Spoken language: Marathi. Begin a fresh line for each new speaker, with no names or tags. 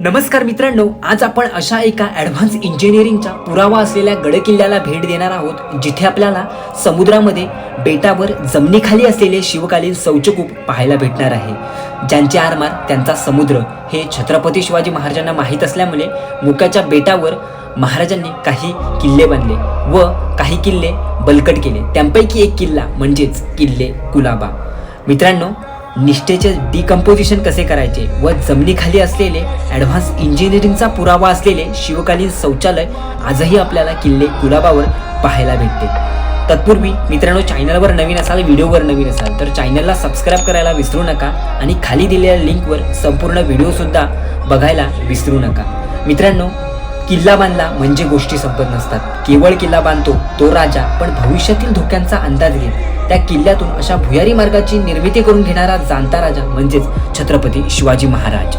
नमस्कार मित्रांनो, आज आपण अशा एका ॲडव्हान्स इंजिनिअरिंगचा पुरावा असलेल्या गडकिल्ल्याला भेट देणार आहोत, जिथे आपल्याला समुद्रामध्ये बेटावर जमिनीखाली असलेले शिवकालीन शौचकूप पाहायला भेटणार आहे, ज्यांचे आरमार त्यांचा समुद्र हे छत्रपती शिवाजी महाराजांना माहीत असल्यामुळे मुक्याच्या बेटावर महाराजांनी काही किल्ले बांधले व काही किल्ले बलकट केले. त्यांपैकी एक किल्ला म्हणजेच किल्ले कुलाबा. मित्रांनो, निष्ठेचे डिकम्पोजिशन कसे करायचे व जमिनीखाली असलेले ॲडव्हान्स इंजिनिअरिंगचा पुरावा असलेले शिवकालीन शौचालय आजही आपल्याला किल्ले कुलाबावर पाहायला भेटते. तत्पूर्वी मित्रांनो, चॅनलवर नवीन असाल, व्हिडिओवर नवीन असाल तर चॅनलला सबस्क्राईब करायला विसरू नका आणि खाली दिलेल्या लिंकवर संपूर्ण व्हिडिओसुद्धा बघायला विसरू नका. मित्रांनो, किल्ला बांधला म्हणजे गोष्टी संपत नसतात. केवळ किल्ला बांधतो तो राजा, पण भविष्यातील धोक्यांचा अंदाज घेत त्या किल्ल्यातून अशा भुयारी मार्गाची निर्मिती करून घेणारा जाणता राजा म्हणजेच छत्रपती शिवाजी महाराज.